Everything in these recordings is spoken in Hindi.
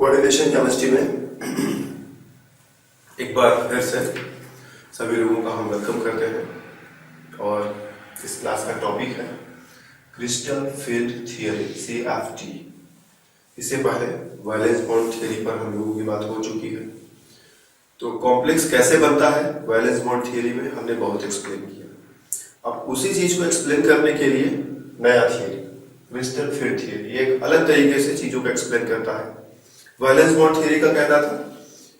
कोऑर्डिनेशन केमिस्ट्री में एक बार फिर से सभी लोगों का हम वेलकम करते हैं और इस क्लास का टॉपिक है क्रिस्टल फील्ड थ्योरी CFT। इससे पहले वैलेंस बॉन्ड थ्योरी पर हम लोगों की बात हो चुकी है। तो कॉम्प्लेक्स कैसे बनता है वैलेंस बॉन्ड थ्योरी में हमने बहुत एक्सप्लेन किया। अब उसी चीज को एक्सप्लेन करने के लिए नया थ्योरी क्रिस्टल फील्ड थ्योरी एक अलग तरीके से चीजों को एक्सप्लेन करता है। वैलेंस बॉन्ड थ्योरी का कहना था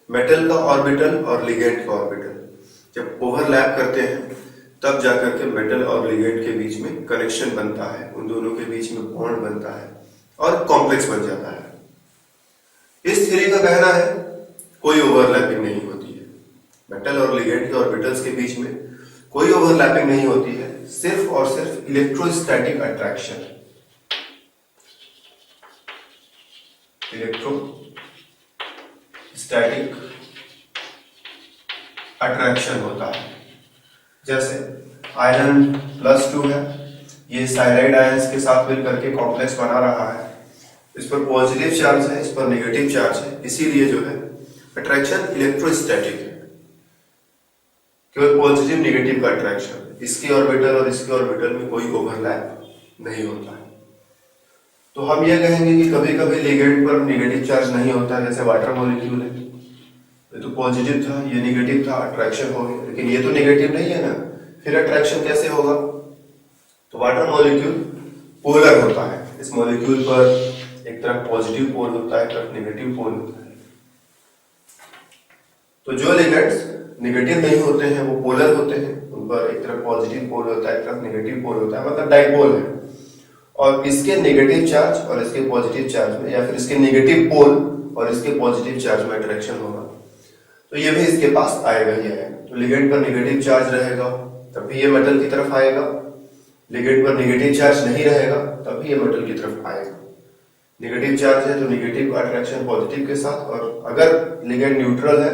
मेटल का ऑर्बिटल और लिगेंड का ऑर्बिटल जब ओवरलैप करते हैं तब जाकर के मेटल और लिगेंड के बीच में कनेक्शन बनता है, उन दोनों के बीच में बॉन्ड बनता है और कॉम्प्लेक्स बन जाता है। इस थ्योरी का कहना है कोई ओवरलैपिंग नहीं होती है, मेटल और लिगेंड के ऑर्बिटल्स के बीच में कोई ओवरलैपिंग नहीं होती है, सिर्फ और सिर्फ इलेक्ट्रोस्टैटिक अट्रैक्शन स्टैटिक अट्रैक्शन होता है। जैसे आयरन +2 है, ये साइनाइड आयंस के साथ मिल करके कॉम्प्लेक्स बना रहा है, इस पर पॉजिटिव चार्ज है, इस पर नेगेटिव चार्ज है, इसीलिए जो है अट्रैक्शन इलेक्ट्रोस्टैटिक है, केवल पॉजिटिव नेगेटिव का अट्रैक्शन। इसके ऑर्बिटल और इसके ऑर्बिटल में कोई ओवरलैप नहीं होता है। तो हम ये कहेंगे कि कभी कभी लिगेंड पर नेगेटिव चार्ज नहीं होता, जैसे वाटर मॉलिक्यूल है, ये तो पॉजिटिव था, ये नेगेटिव था, अट्रैक्शन हो गया, लेकिन ये तो नेगेटिव नहीं है ना, फिर अट्रैक्शन कैसे होगा? तो वाटर मॉलिक्यूल पोलर होता है, इस मॉलिक्यूल पर एक तरफ पॉजिटिव पोल होता है, एक तरफ नेगेटिव पोल होता है। तो जो लिगेंड्स नेगेटिव नहीं होते हैं वो पोलर होते हैं, उन पर एक तरफ पॉजिटिव पोल होता है, एक तरफ नेगेटिव पोल होता है, मतलब डाइपोल है। और इसके नेगेटिव चार्ज और इसके पॉजिटिव चार्ज में, या फिर इसके नेगेटिव पोल और इसके पॉजिटिव चार्ज में अट्रैक्शन होगा, तो ये भी इसके पास आएगा ही आएगा। तो लिगेंड पर नेगेटिव चार्ज रहेगा तब भी ये मेटल की तरफ आएगा, लिगेंड पर नेगेटिव चार्ज नहीं रहेगा तब भी ये मेटल की तरफ आएगा। नेगेटिव चार्ज है तो नेगेटिव अट्रैक्शन पॉजिटिव के साथ, और अगर लिगेंड न्यूट्रल है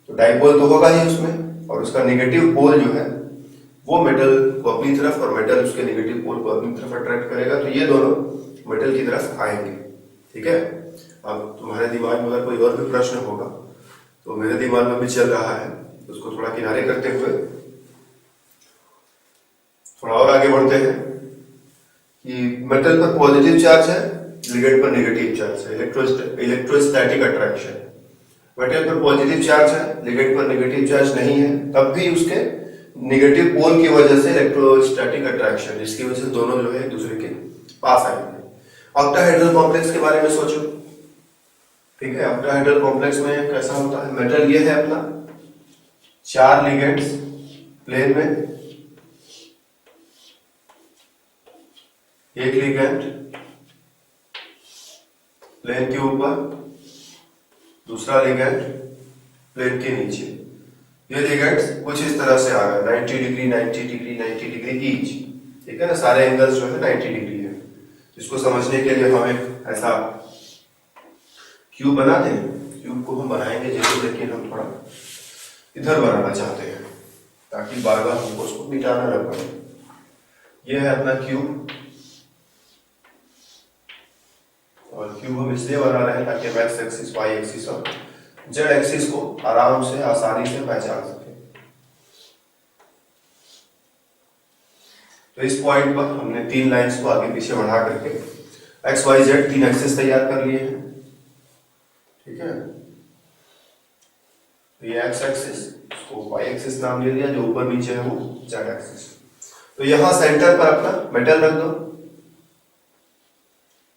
तो डाइपोल तो होगा ही उसमें, और उसका नेगेटिव पोल जो है वो मेटल को अपनी तरफ और मेटल उसके नेगेटिव पोल को अपनी तरफ अट्रैक्ट करेगा, तो ये दोनों मेटल की तरफ आएंगे। ठीक है। अब तुम्हारे दिमाग में अगर कोई और भी प्रश्न होगा तो मेरे दिमाग में भी चल रहा है, उसको थोड़ा किनारे करते हुए थोड़ा और आगे बढ़ते हैं कि मेटल पर पॉजिटिव चार्ज है, लिगेंड पर नेगेटिव चार्ज है, इलेक्ट्रोस्टैटिक अट्रैक्शन। मेटल पर पॉजिटिव चार्ज है, लिगेंड पर नेगेटिव चार्ज नहीं है, तब भी उसके नेगेटिव पोल की वजह से इलेक्ट्रोस्टैटिक अट्रैक्शन, जिसकी वजह से दोनों जो है एक दूसरे के पास आएंगे। ऑक्टाहेड्रल कॉम्प्लेक्स के बारे में सोचो। ठीक है, ऑक्टाहेड्रल कॉम्प्लेक्स में कैसा होता है? मेटल ये है अपना 4 लिगेंड्स प्लेन में, एक लिगेंड प्लेन के ऊपर, दूसरा लिगेंड प्लेन के नीचे। ये लिगेंड्स कुछ इस तरह से आ रहा है 90 डिग्री 90 डिग्री 90 डिग्री ईच। ठीक है ना, सारे एंगल्स जो है 90 डिग्री है। इसको समझने के लिए हम एक ऐसा क्यूब बना दें, क्यूब को हम बनाएंगे जैसे, लेकिन हम थोड़ा इधर बनाना चाहते हैं ताकि बार बार हमको उसको मिटाना न पड़े। यह है अपना क्यूब, और क्यूब हम इसलिए बना रहे हैं ताकि हम एक्स एक्सिस, वाई एक्सिस और जेड एक्सिस को आराम से आसानी से पहचान सके। तो इस पॉइंट पर हमने 3 लाइंस को आगे पीछे बढ़ा करके एक्स वाई जेड 3 एक्सिस तैयार कर लिए हैं। ठीक है, तो ये एक्स एक्सिस, इसको वाई एक्सिस नाम ले लिया, जो ऊपर नीचे है वो जेड एक्सिस। तो यहां सेंटर पर अपना मेटल रख दो,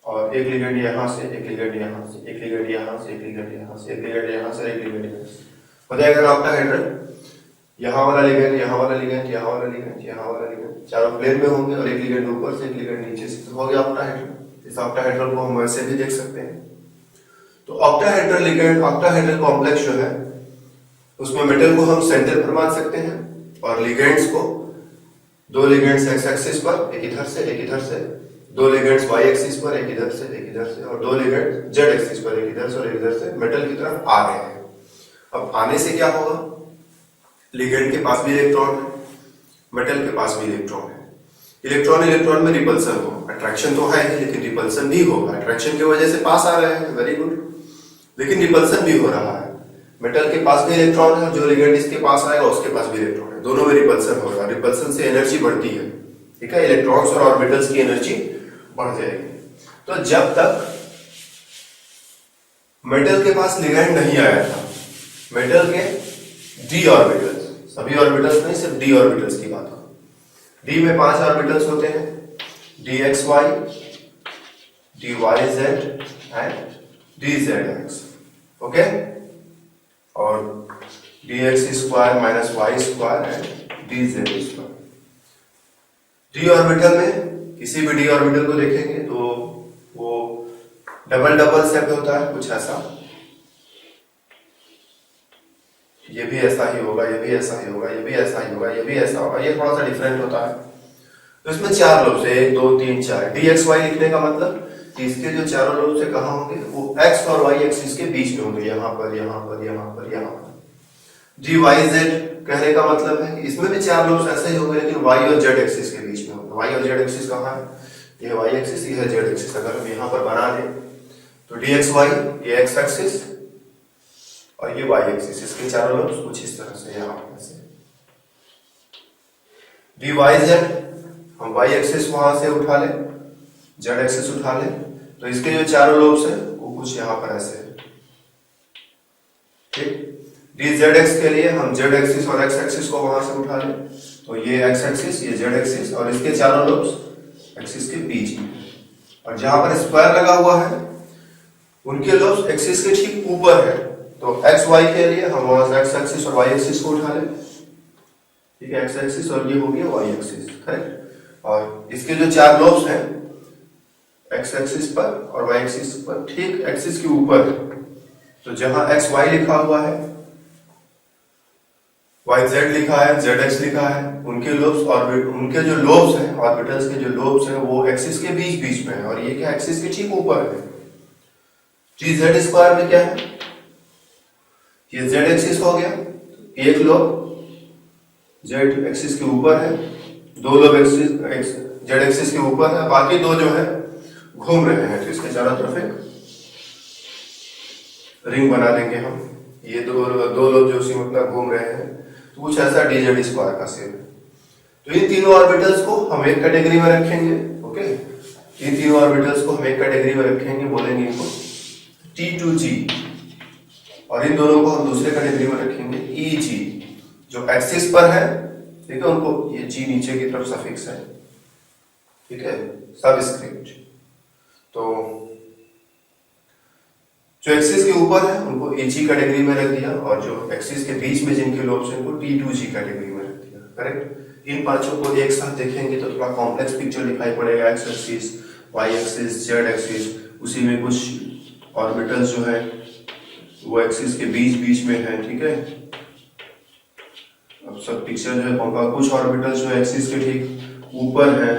और एक लिगेंड यहां से, एक लिगेंड यहां से, एक लिगेंड यहां से, एक लिगेंड यहां से, एक लिगेंड यहां से, एक लिगेंड यहां से। हो जाएगा ऑक्टाहेड्रल। यहां वाला लिगेंड, यहां वाला लिगेंड, यहां वाला लिगेंड, यहां वाला लिगेंड, चारों प्लेन में होंगे, और एक लिगेंड ऊपर से, एक लिगेंड नीचे से, तो हो गया ऑक्टाहेड्रल। इस ऑक्टाहेड्रल को हम वैसे भी देख सकते हैं। तो ऑक्टाहेड्रल लिगेंड, ऑक्टाहेड्रल कॉम्प्लेक्स जो है उसमें मेटल को हम सेंटर पर मान सकते हैं, और लिगेंड्स को 2 लिगेंड्स एक्स एक्सिस पर, एक इधर से एक इधर से, 2 लिगेंड्स वाई एक्सिस पर, एक इधर से एक इधर से, और 2 लिगेंड्स जेड एक्सिस पर, एक इधर से और एक इधर से मेटल की तरफ आ रहे हैं। अब आने से क्या होगा? लिगेंड के पास भी इलेक्ट्रॉन है, मेटल के पास भी इलेक्ट्रॉन है। इलेक्ट्रॉन इलेक्ट्रॉन में रिपल्सन हो, अट्रैक्शन तो है लेकिन रिपल्सन भी होगा, अट्रैक्शन की वजह से पास आ रहे हैं, वेरी गुड। लेकिन रिपल्सन भी हो रहा है। मेटल के पास भी इलेक्ट्रॉन है, जो लिगेंड इसके पास आएगा उसके पास भी इलेक्ट्रॉन है, दोनों में रिपल्सन होगा। रिपल्सन से एनर्जी बढ़ती है, ठीक है, इलेक्ट्रॉन्स और ऑर्बिटल्स की एनर्जी बढ़ जाएगी। तो जब तक मेटल के पास लिगेंड नहीं आया था, मेटल के डी ऑर्बिटल्स, सभी ऑर्बिटल्स नहीं, सिर्फ डी ऑर्बिटल्स की बात करो। डी में 5 ऑर्बिटल्स होते हैं, d x y, d y z and d z x, okay, और d x square minus y square and d z square. D orbital में किसी भी डी ऑर्बिटल को देखेंगे तो वो डबल डबल शेप होता है, कुछ ऐसा, ये भी ऐसा ही होगा, ये भी ऐसा ही होगा, ये भी ऐसा ही होगा, ये भी ऐसा होगा, ये थोड़ा सा डिफरेंट होता है। तो इसमें 4 लोब्स है, 1 2 3 4। डी एक्स वाई लिखने का मतलब कि इसके जो चारों लोब्स है कहाँ होंगे, वो एक्स और वाई एक्सिस के बीच में होंगे, यहाँ पर, यहाँ पर, यहाँ पर, यहाँ पर। डी वाई जेड कहने का मतलब है कि इसमें भी 4 लोब्स ऐसे ही होंगे, लेकिन वाई और जेड एक्सिस के बीच में होंगे। वाई और जेड एक्सिस कहाँ है, ये वाई एक्सिस, ये है जेड एक्सिस। अगर हम यहाँ पर बना दें तो डी एक्स वाई, ये एक्स एक्सिस और ये वाई एक्सिस, इसके चारों लोब्स कुछ इस तरह से, यहाँ से। डी वाई जेड, हम वाई एक्सिस वहां से उठा ले, जेड एक्सिस उठा ले, तो इसके जो चारों लोब्स है वो कुछ यहाँ पर ऐसे है, ठीक। डी जेड एक्स के लिए हम जेड एक्सिस और एक्स एक्सिस को वहां से उठा ले, तो ये एक्स एक्सिस, ये जेड एक्सिस और इसके चारों लोब्स एक्सिस के बीच में। और जहां पर स्क्वायर लगा हुआ है उनके लोब्स एक्सिस के ठीक ऊपर है, तो एक्स वाई के लिए हम वहां से एक्स एक्सिस और वाई एक्सिस को उठा ले, ठीक है, एक्स एक्सिस और ये हो गया वाई एक्सिस, करेक्ट। और इसके जो 4 लोब्स हैं एक्स एक्सिस पर और वाई एक्सिस पर ठीक एक्सिस के ऊपर है, तो जहां एक्स वाई लिखा हुआ है, वाई जेड लिखा है, जेड एक्स लिखा है, उनके लोब्स और उनके जो लोब्स हैं, ऑर्बिटल्स के जो लोब्स हैं वो एक्सिस के बीच बीच में है, और ये क्या एक्सिस के ठीक ऊपर है। जी जेड स्क्वायर में क्या है, ये जेड एक्सिस हो गया, एक लोब जेड एक्सिस के ऊपर है, 2 लोब एक्सिस जेड एक्सिस के ऊपर है, बाकी 2 जो है घूम रहे हैं, तो इसके चारों तरफ एक रिंग बना देंगे हम। ये 2 लोब जो उसी में अपना घूम रहे हैं, तो कुछ ऐसा डी जेड स्क्वायर का शेप है। तो इन तीनों ऑर्बिटल्स को हम एक कैटेगरी में रखेंगे, ओके, इन तीनों ऑर्बिटल्स को हम एक कैटेगरी में रखेंगे, बोलेंगे इनको T2G, और इन दोनों को हम दूसरे कैटेगरी में रखेंगे EG, जो एक्सिस पर है, ठीक है, उनको ये G नीचे की तरफ सफिक्स है, ठीक है, सबस्क्रिप्ट। तो जो एक्सिस के ऊपर है उनको EG कैटेगरी में रख दिया, और जो एक्सिस के बीच में जिनके लोब्स हैं उनको T2G कैटेगरी में रख दिया, करेक्ट। इन पांचों को एक साथ देखेंगे तो थोड़ा कॉम्प्लेक्स पिक्चर दिखाई पड़ेगा, X axis, Y axis, Z axis, उसी में कुछ ऑर्बिटल्स जो है वो एक्सिस के बीच बीच में है, ठीक है। अब सब पिक्चर जो है कुछ ऑर्बिटल्स जो है एक्सिस के ठीक ऊपर है,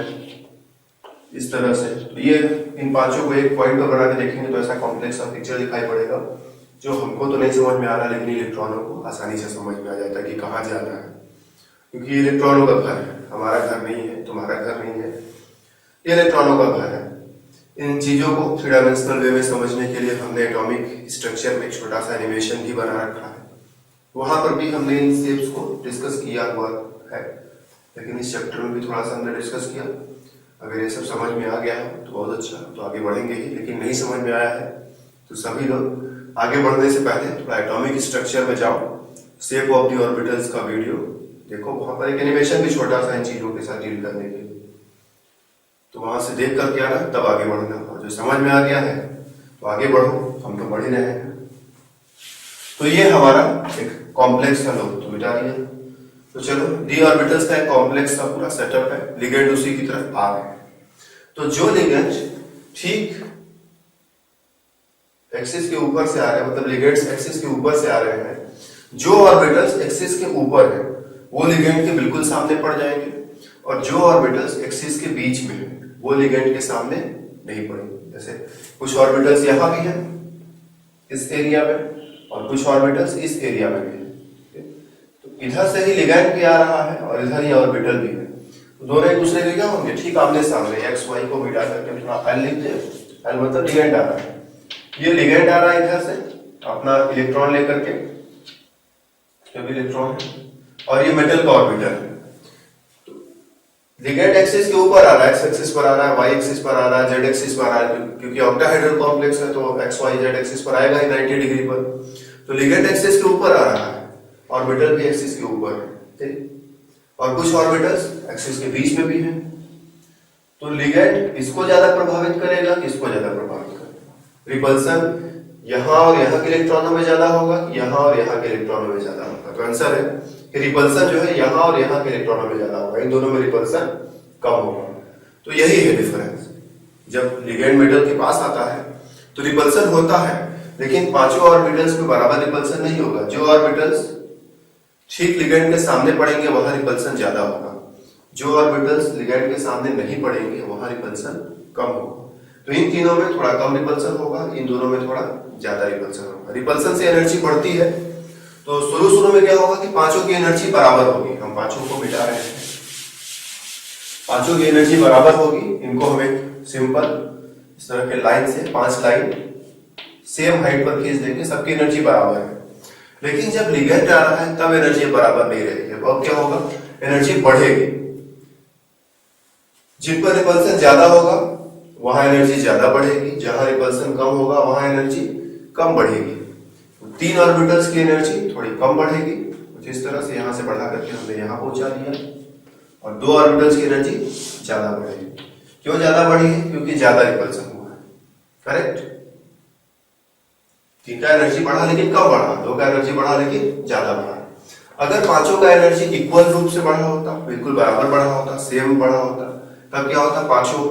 इस तरह से। तो ये इन पांचों को एक पॉइंट पर बना के देखेंगे तो ऐसा कॉम्प्लेक्स सा पिक्चर दिखाई पड़ेगा, जो हमको तो नहीं समझ में आ रहा, लेकिन इलेक्ट्रॉनों को आसानी से समझ में आ जाता है कि कहाँ जाना है, क्योंकि इलेक्ट्रॉनों का घर है, हमारा घर नहीं है, तुम्हारा घर नहीं है, ये इलेक्ट्रॉनों का घर है। इन चीजों को 3 डायमेंशनल वे में समझने के लिए हमने एटॉमिक स्ट्रक्चर में एक छोटा सा एनिमेशन भी बना रखा है, वहां पर भी हमने इन शेप्स को डिस्कस किया हुआ है, लेकिन इस चैप्टर में भी थोड़ा सा हमने डिस्कस किया। अगर ये सब समझ में आ गया है तो बहुत अच्छा, तो आगे बढ़ेंगे ही, लेकिन नहीं समझ में आया है तो सभी लोग आगे बढ़ने से पहले थोड़ा एटॉमिक स्ट्रक्चर में जाओ, शेप ऑफ द ऑर्बिटल्स का वीडियो देखो, वहां पर एक एनिमेशन भी छोटा सा इन चीजों के साथ डील करने के लिए, तो वहां से देख कर क्या ना तब आगे बढ़ना, और जो समझ में आ गया है तो आगे बढ़ो, हम तो बढ़ ही रहे हैं। तो ये हमारा एक कॉम्प्लेक्स का लोग तो मिटा दिया। तो चलो, डी ऑर्बिटल्स का एक कॉम्प्लेक्स का पूरा सेटअप है, लिगेंड उसी की तरफ आ रहे हैं। तो जो लिगेंड ठीक एक्सिस के ऊपर से आ रहे हैं, मतलब लिगेंड्स एक्सिस के ऊपर से आ रहे हैं, जो ऑर्बिटल्स एक्सिस के ऊपर है वो लिगेंड के बिल्कुल सामने पड़ जाएंगे, और जो ऑर्बिटल्स एक्सिस के बीच में है वो लिगेंड के सामने नहीं पड़ेंगे। जैसे कुछ ऑर्बिटल्स यहाँ भी है इस एरिया में, और कुछ ऑर्बिटल्स इस एरिया में भी है, तो इधर से ही लिगेंड भी आ रहा है और इधर ही ऑर्बिटल भी है, तो दोनों एक दूसरे के क्या होंगे, ठीक आमने सामने। एक्स वाई को मिटा करके थोड़ा एल लिखते हैं, एल मतलब लिगेंड आ रहा है, ये लिगेंड आ रहा है इधर से, अपना इलेक्ट्रॉन लेकर के, इलेक्ट्रॉन है, और ये मेटल का ऑर्बिटल है। लिगेंड एक्सिस के ऊपर आ रहा है, एक्स एक्सिस पर आ रहा है, वाई एक्सिस पर आ रहा है, जेड एक्सिस पर आ रहा है, क्योंकि ऑक्टाहेड्रल कॉम्प्लेक्स है तो एक्स वाई जेड एक्सिस पर आएगा ही 90 डिग्री पर। तो लिगेंड एक्सिस के ऊपर आ रहा है, ऑर्बिटल भी एक्सिस के ऊपर है, ठीक। और कुछ ऑर्बिटल्स एक्सिस के बीच में भी हैं। तो लिगेंड इसको ज्यादा प्रभावित करेगा, किसको ज्यादा प्रभावित करेगा? रिपल्सन यहां और यहां के इलेक्ट्रॉनों में ज्यादा होगा, यहां और यहां के इलेक्ट्रॉनों में ज्यादा होगा। तो आंसर है कि रिपल्सन जो है यहां और यहां के इलेक्ट्रॉनों में ज्यादा होगा, इन दोनों में रिपल्सन कम होगा। तो यही है डिफरेंस। जब लिगेंड मेटल के पास आता है तो रिपल्सन होता है, लेकिन पांचों ऑर्बिटल्स में बराबर रिपल्सन नहीं होगा। जो ऑर्बिटल्स ठीक लिगेंड के सामने पड़ेंगे वहां रिपल्सन ज्यादा होगा, जो ऑर्बिटल्स लिगेंड के सामने नहीं पड़ेंगे वहां रिपल्सन कम होगा। तो इन तीनों में थोड़ा कम रिपल्सन होगा, इन दोनों में थोड़ा ज्यादा रिपल्सन होगा। रिपल्सन से एनर्जी बढ़ती है, तो शुरू में क्या होगा कि पांचों की एनर्जी बराबर होगी। हम पांचों को मिटा रहे हैं, पांचों की एनर्जी बराबर होगी। इनको हमें सिंपल इस तरह के लाइन से 5 लाइन सेम हाइट पर खींच देंगे, सबकी एनर्जी बराबर है। लेकिन जब लिगेंड आ रहा है तब एनर्जी बराबर नहीं रहेगी। अब क्या होगा? एनर्जी बढ़ेगी। जिन पर रिपल्सन ज्यादा होगा वहां एनर्जी ज्यादा बढ़ेगी, जहां रिपल्सन कम होगा वहां एनर्जी कम बढ़ेगी। 3 ऑर्बिटल्स की एनर्जी थोड़ी कम बढ़ेगी, कुछ इस तरह से यहां से बढ़ा करके हमने यहां पहुंचा दिया। और 2 ऑर्बिटल्स की एनर्जी ज्यादा बढ़ेगी। क्यों ज्यादा बढ़ी है? क्योंकि ज्यादा रिपल्सन हुआ है, करेक्ट। 3 का एनर्जी बढ़ा लेकिन कम बढ़ा, 2 का एनर्जी बढ़ा लेकिन ज्यादा बढ़ा। अगर पांचों का एनर्जी इक्वल रूप से बढ़ा होता, बिल्कुल बराबर बढ़ा होता, सेम बढ़ा होता, तब क्या होता? पांचों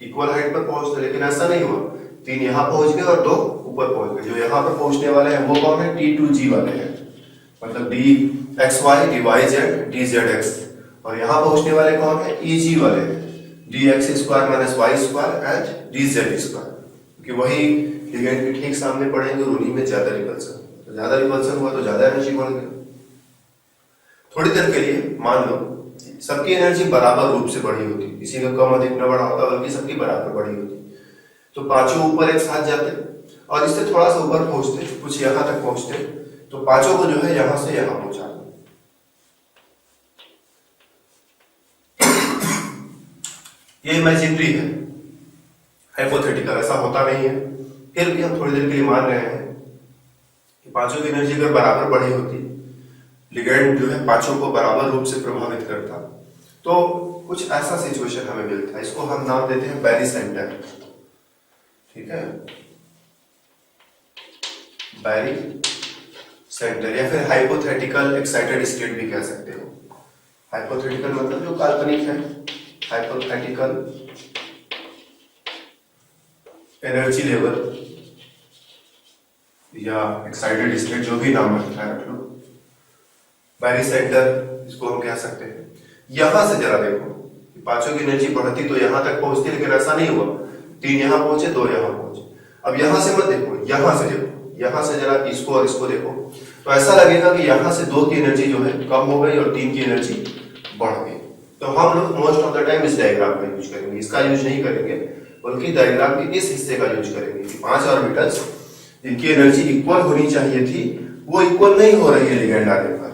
इक्वल हाइट पर पहुंचते, लेकिन ऐसा नहीं हुआ। 3 यहां पहुंच गए और 2 ऊपर पहुंच गए। जो यहां पर पहुंचने वाले हैं वो कौन है? T2G वाले हैं, मतलब dxy dyz dzx। और यहां पहुंचने वाले कौन है? EG वाले हैं, dx² - y² एंड dz²। क्योंकि वही लिगेंड के ठीक सामने पड़ेंगे और उन्हीं में ज्यादा रिपल्सन। तो ज्यादा रिपल्सन हुआ तो ज्यादा एनर्जी बढ़ गई। थोड़ी देर के लिए मान लो सबकी एनर्जी बराबर रूप से बढ़ी होती, किसी का कम अधिक न बढ़ा होता, बल्कि सबकी बराबर बढ़ी होती, तो पांचों ऊपर एक साथ जाते और इससे थोड़ा सा ऊपर पहुंचते, कुछ यहां तक पहुंचते, तो पांचों को जो है यहां से यहां पहुंचा। ये इमेजिनरी है, हाइपोथेटिकल, ऐसा होता नहीं है। फिर भी हम थोड़ी देर के लिए मान रहे हैं कि पांचों की एनर्जी अगर बराबर बढ़ी होती, लिगेंड जो है पांचों को बराबर रूप से प्रभावित करता, तो कुछ ऐसा सिचुएशन हमें मिलता है। इसको हम नाम देते हैं बैरी सेंटर, ठीक है, बैरी सेंटर, या फिर हाइपोथेटिकल एक्साइटेड स्टेट भी कह सकते हो। हाइपोथेटिकल मतलब जो काल्पनिक है, हाइपोथेटिकल एनर्जी लेवल या एक्साइटेड स्टेट, जो भी नाम रखा है रख लो। बैरी सेंटर इसको हम कह सकते हैं। यहां से जरा देखो, पांचों की एनर्जी बढ़ती तो यहां तक पहुंचती, लेकिन ऐसा नहीं हुआ। 3 यहां पहुंचे, 2 यहां पहुंचे। अब यहां से मत देखो, यहां से देखो, यहां से जरा इसको और इसको देखो, तो ऐसा लगेगा कि यहां से 2 की एनर्जी जो है कम हो गई और 3 की एनर्जी बढ़ गई। तो हम लोग मोस्ट ऑफ द टाइम इस डायग्राम का यूज करेंगे, इसका यूज नहीं करेंगे, बल्कि डायग्राम के इस हिस्से का यूज करेंगे कि 5 ऑर्बिटल्स जिनकी एनर्जी इक्वल होनी चाहिए थी वो इक्वल नहीं हो रही है लिगेंड आने पर।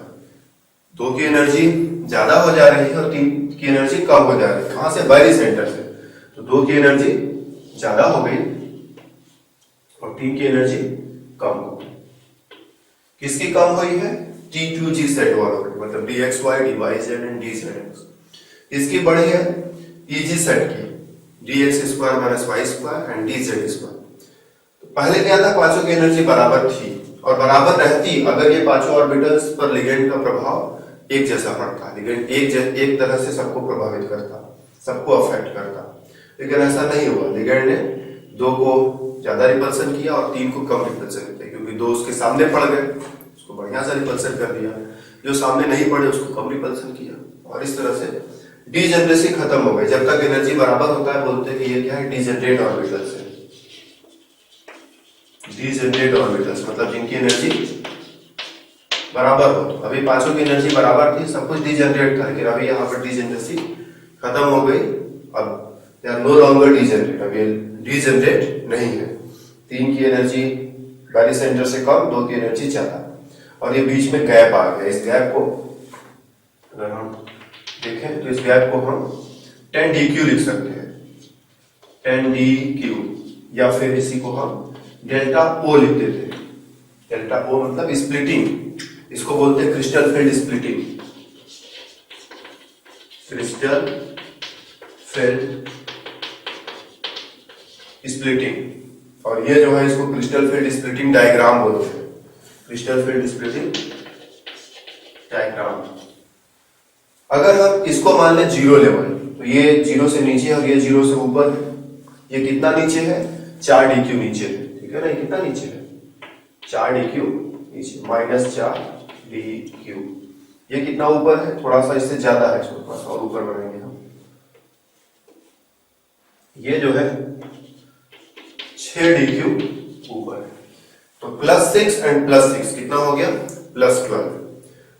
2 की एनर्जी ज्यादा हो जा रही है और 3 की एनर्जी कम हो जा रही है। कहां से? बैरी सेंटर से। तो 2 की एनर्जी ज्यादा हो गई और 3 की एनर्जी कम हो गई। किसकी कम हुई है? T2G सेट वालों की, मतलब dxy dyz एंड dzx। इसकी बढ़ी है EG सेट की, dx² - y² एंड dz²। तो पहले क्या था? पांचों की एनर्जी बराबर थी और बराबर रहती अगर ये पांचों ऑर्बिटल्स पर लिगेंड का प्रभाव एक जैसा पड़ता, लिगेंड एक तरह से सबको प्रभावित करता, सबको अफेक्ट करता। लेकिन ऐसा नहीं हुआ। लिगेंड ने 2 को ज्यादा रिपल्सन किया और 3 को कम रिपल्सन किया, क्योंकि 2 उसके सामने पड़ गए, उसको बढ़िया सा रिपल्सन कर दिया। जो सामने नहीं पड़े उसको कम रिपल्सन किया, और इस तरह से डीजेनरेसी खत्म हो गई। जब तक एनर्जी बराबर होता है बोलते हैं कि ये क्या है? डीजेनरेट ऑर्बिटल्स है। डीजेनरेट ऑर्बिटल्स मतलब जिनकी एनर्जी बराबर हो। तो अभी पांचों की एनर्जी बराबर थी, सब कुछ डीजेनरेट था, लेकिन अभी यहाँ पर डीजेनरेसी खत्म हो गई। अब they are no longer degenerate, अभी डीजेनरेट नहीं है। 3 की एनर्जी बैरी सेंटर से कम, 2 की एनर्जी ज्यादा, और ये बीच में गैप आ गया। इस गैप को अगर हम देखें तो इस गैप को हम 10 dq लिख सकते हैं, 10 dq, या फिर इसी को हम डेल्टा ओ लिख देते हैं। डेल्टा ओ मतलब स्प्लिटिंग, इसको बोलते हैं crystal field splitting, crystal field splitting. और ये जो है इसको क्रिस्टल फील्ड स्प्लिटिंग डायग्राम बोलते हैं, क्रिस्टल फील्ड स्प्लिटिंग डायग्राम। अगर हम इसको मान लें 0 लेवल, तो ये 0 से नीचे और ये 0 से ऊपर है। ये कितना नीचे है? 4 dq नीचे है, ठीक है ना। ये कितना नीचे है? 4 dq नीचे, -4 dq। ये कितना ऊपर है? थोड़ा सा इससे ज्यादा है, इसको थोड़ा सा और ऊपर बढ़ाएंगे हम। ये जो है 6 dq ऊपर है। तो +6 एंड +6 कितना हो गया? +12।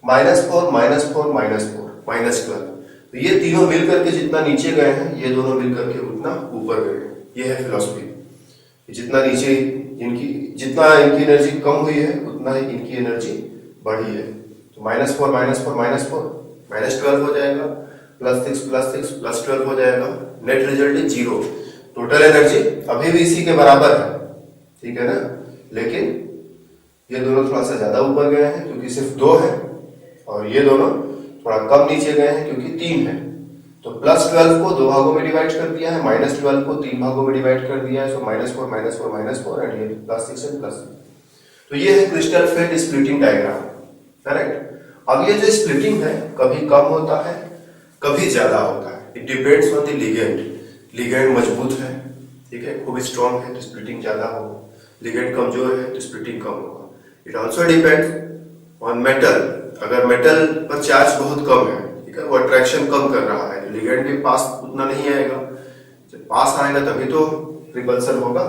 -4 -4 -4 -12। तो ये तीनों मिल करके जितना नीचे गए हैं, ये दोनों मिल करके उतना ऊपर गए हैं। ये है फिलॉसफी। जितना नीचे जितना इनकी एनर्जी कम हुई है, उतना ही इनकी एनर्जी बढ़ी है। तो -4 -4 -4 -12 हो जाएगा, +6 +6 +12 हो जाएगा। नेट रिजल्ट है 0। टोटल एनर्जी अभी भी इसी के बराबर है, ठीक है ना। लेकिन ये दोनों थोड़ा सा ज्यादा ऊपर गए हैं क्योंकि सिर्फ 2 है, और ये दोनों थोड़ा कम नीचे गए हैं क्योंकि 3 है। तो +12 को 2 भागों में डिवाइड कर दिया है, -12 को 3 भागों में डिवाइड कर दिया है। सो -4 -4 -4 एंड ये +6 एंड +6। तो ये है crystal field splitting diagram, correct. अब ये जो स्प्लिटिंग है, कभी कम होता है, कभी ज्यादा होता है। It depends on the ligand. Ligand मजबूत है, ठीक है, खूब स्ट्रॉन्ग है तो स्प्लिटिंग ज्यादा होगा। लिगेंड कमजोर है तो स्प्लिटिंग कम होगा। It also depends on metal. अगर मेटल पर चार्ज बहुत कम है, ठीक है, वो अट्रैक्शन कम कर रहा है, लिगेंड के पास उतना नहीं आएगा। जब पास आएगा तभी तो रिपल्सन होगा,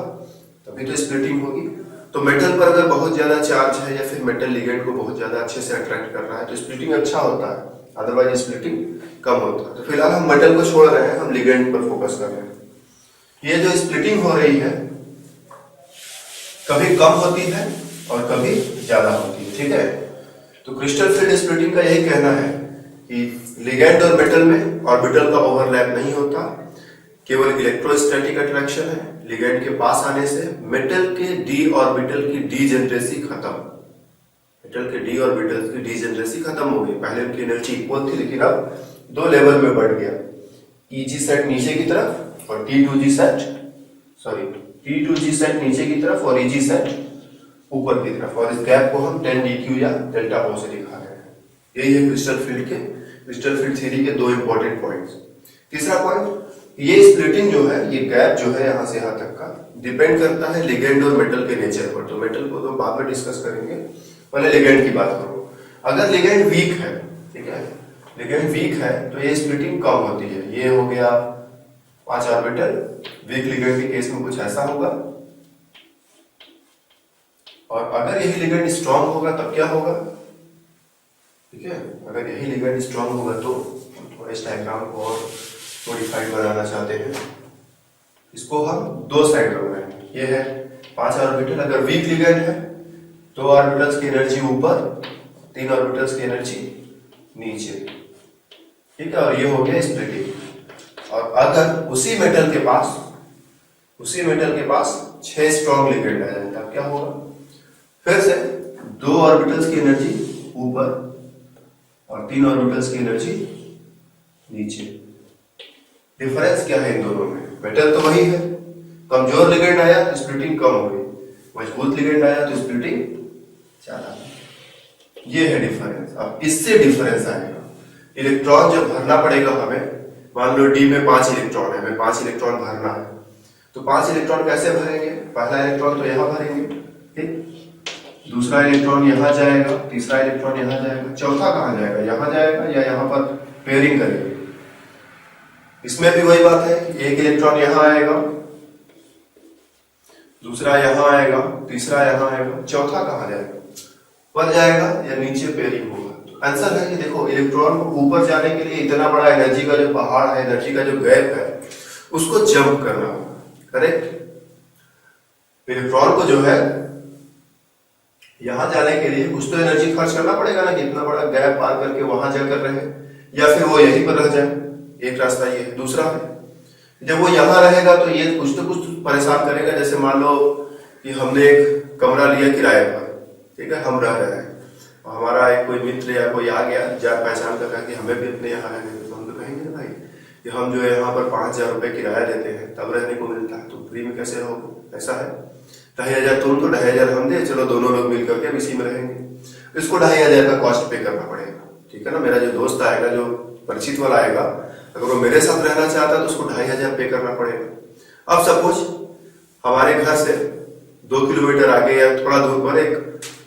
तभी तो स्प्लिटिंग होगी। तो मेटल पर अगर बहुत ज्यादा चार्ज है या फिर मेटल लिगेंड को बहुत ज्यादा अच्छे से अट्रैक्ट कर रहा है तो स्प्लिटिंग अच्छा होता है, अदरवाइज स्प्लिटिंग कम होता है। तो फिलहाल हम मेटल को छोड़ रहे हैं, हम लिगेंड पर फोकस कर रहे हैं। ये जो स्प्लिटिंग हो रही है, कभी कम होती है और कभी ज्यादा होती है, ठीक है। तो क्रिस्टल फील्ड स्प्लिटिंग का यही कहना है कि लिगेंड और मेटल में ऑर्बिटल का ओवरलैप नहीं होता, केवल इलेक्ट्रोस्टैटिक अट्रैक्शन है। लिगेंड के पास आने से मेटल के डी ऑर्बिटल की डीजेनरेसी खत्म, मेटल के डी ऑर्बिटल की डीजेनरेसी खत्म हो गई। पहले उनकी एनर्जी इक्वल थी, लेकिन अब 2 लेवल में बढ़ गया। ईजी सेट नीचे की तरफ और T2G सेट नीचे की तरफ और ईजी सेट ऊपर की तरफ। और इस गैप को हम 10 dq या डेल्टा ओ से दिखा रहे हैं। यही है क्रिस्टल फील्ड थ्योरी के 2 इंपॉर्टेंट पॉइंट्स। तीसरा पॉइंट, ये स्प्लिटिंग जो है, ये गैप जो है यहां से यहां तक का, डिपेंड करता है लिगेंड और मेटल के नेचर पर। तो मेटल को तो बाद में डिस्कस करेंगे, पहले लिगेंड की बात करो। अगर लिगेंड वीक है, ठीक है, लिगेंड वीक है तो ये स्प्लिटिंग कम होती है। ये हो गया 5 ऑर्बिटल। वीक लिगेंड के केस में कुछ ऐसा होगा। और अगर यही लिगेंड स्ट्रांग होगा तब क्या होगा, ठीक है। अगर यही लिगेंड स्ट्रांग होगा तो थोड़ा इस डायग्राम को और मॉडिफाइड बनाना चाहते हैं। इसको हम 2 साइड कर रहे हैं। ये है 5 ऑर्बिटल। अगर वीक लिगेंड है, 2 ऑर्बिटल्स की एनर्जी ऊपर, 3 ऑर्बिटल्स की एनर्जी नीचे, ठीक है। और ये हो गया स्प्लिटिंग। और अगर उसी मेटल के पास 6 स्ट्रॉन्ग लिगेंड आ जाए तब क्या होगा, फिर से 2 ऑर्बिटल्स की एनर्जी ऊपर और 3 ऑर्बिटल्स की एनर्जी नीचे। डिफरेंस क्या है इन दोनों में? मेटल तो वही है, कमजोर लिगेंड आया तो स्प्लिटिंग कम हो गई, मजबूत लिगेंड आया तो स्प्लिटिंग ज्यादा। ये है डिफरेंस। अब इससे डिफरेंस आएगा, इलेक्ट्रॉन जब भरना पड़ेगा हमें, मान लो डी में 5 इलेक्ट्रॉन है, हमें 5 इलेक्ट्रॉन भरना है। तो 5 इलेक्ट्रॉन कैसे भरेंगे? पहला इलेक्ट्रॉन तो यहां भरेंगे, ठीक, दूसरा इलेक्ट्रॉन यहां जाएगा, तीसरा इलेक्ट्रॉन यहां जाएगा, चौथा कहां जाएगा? यहां जाएगा या यहां पर पेयरिंग करेंगे। इसमें भी वही बात है, एक इलेक्ट्रॉन यहां आएगा, दूसरा यहां आएगा, तीसरा यहां आएगा, चौथा कहां जाएगा? ऊपर जाएगा या नीचे पेयरिंग होगा। तो आंसर है कि देखो, इलेक्ट्रॉन को ऊपर जाने के लिए इतना बड़ा एनर्जी का जो पहाड़ है, एनर्जी का जो गैप है, उसको जंप करना होगा, करेक्ट। इलेक्ट्रॉन को जो है यहाँ जाने के लिए कुछ तो एनर्जी खर्च करना पड़ेगा ना, कि इतना बड़ा गैप पार करके वहां जाकर रहे, या फिर वो यहीं पर रह जाए। एक रास्ता ये है। दूसरा है, जब वो यहाँ रहेगा तो ये कुछ तो कुछ परेशान करेगा। जैसे मान लो कि हमने एक कमरा लिया किराए पर, ठीक है, हम रह रहे हैं, और हमारा एक कोई मित्र या कोई आ गया जान पहचान कर कहा कि हमें भी अपने यहाँ रहने दो, तो हम तो कहेंगे ना भाई कि हम जो है यहाँ पर 5,000 रुपये किराया देते हैं तब रहने को मिलता है, तो फ्री में कैसे रहोगे? ऐसा है। 2,500 तुम तो 2,500 हम दे, चलो दोनों लोग मिल करके इसी में रहेंगे। इसको 2,500 का कॉस्ट पे करना पड़ेगा, ठीक है ना। मेरा जो दोस्त आएगा, जो परिचित वाला आएगा, अगर वो मेरे साथ रहना चाहता है तो उसको 2,500 पे करना पड़ेगा। अब सपोज हमारे घर से 2 किलोमीटर आगे या थोड़ा दूर पर एक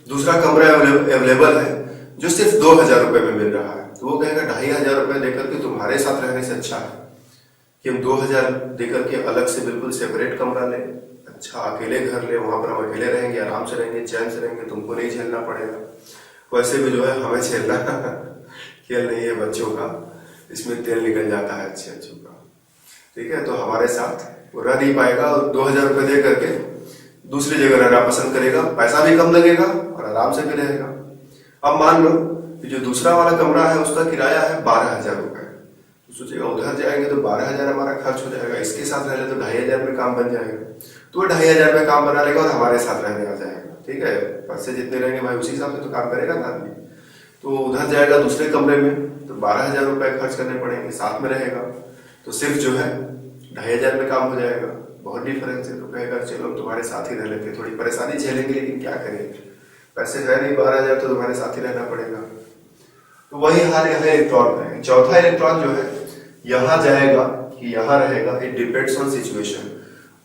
दूसरा कमरा अवेलेबल है जो सिर्फ 2,000 रुपए में मिल रहा है, तो वो कहेगा 2,500 रुपए देकर के तुम्हारे साथ रहने से अच्छा है कि हम 2,000 देकर के अलग से बिल्कुल सेपरेट कमरा ले, अच्छा अकेले घर ले, वहां पर हम अकेले रहेंगे, आराम से रहेंगे, चैन से रहेंगे, तुमको नहीं झेलना पड़ेगा। वैसे भी जो है हमें झेलना खेल नहीं है बच्चों का, इसमें तेल निकल जाता है अच्छे अच्छों का, ठीक है। तो हमारे साथ वो रह नहीं पाएगा और 2,000 रुपए दे करके दूसरी जगह रहना पसंद करेगा, पैसा भी कम लगेगा और आराम से भी रहेगा। अब मान लो कि जो दूसरा वाला कमरा है उसका किराया है 12,000 रुपए, तो सोचेगा उधर जाएंगे तो 12,000 हमारा खर्च हो जाएगा, इसके साथ रह ले तो 2,500 में काम बन जाएगा, तो वो 2,500 में काम बना लेगा और हमारे साथ रहने आ जाएगा, ठीक है। पैसे जितने रहेंगे भाई उसी हिसाब से तो काम करेगा ना आदमी। तो उधर जाएगा दूसरे कमरे में तो 12,000 रुपए खर्च करने पड़ेंगे, साथ में रहेगा तो सिर्फ जो है 2,500 में काम हो जाएगा। बहुत डिफरेंस है। तो कहेगा चलो तुम्हारे साथ ही रह लेते, थोड़ी परेशानी झेलेंगे लेकिन क्या करें, पैसे है नहीं 12,000 तो तुम्हारे साथ ही रहना पड़ेगा। तो वही हाल यहाँ इलेक्ट्रॉन है। चौथा इलेक्ट्रॉन जो है यहाँ जाएगा कि यहाँ रहेगा, इट डिपेंड्स ऑन सिचुएशन।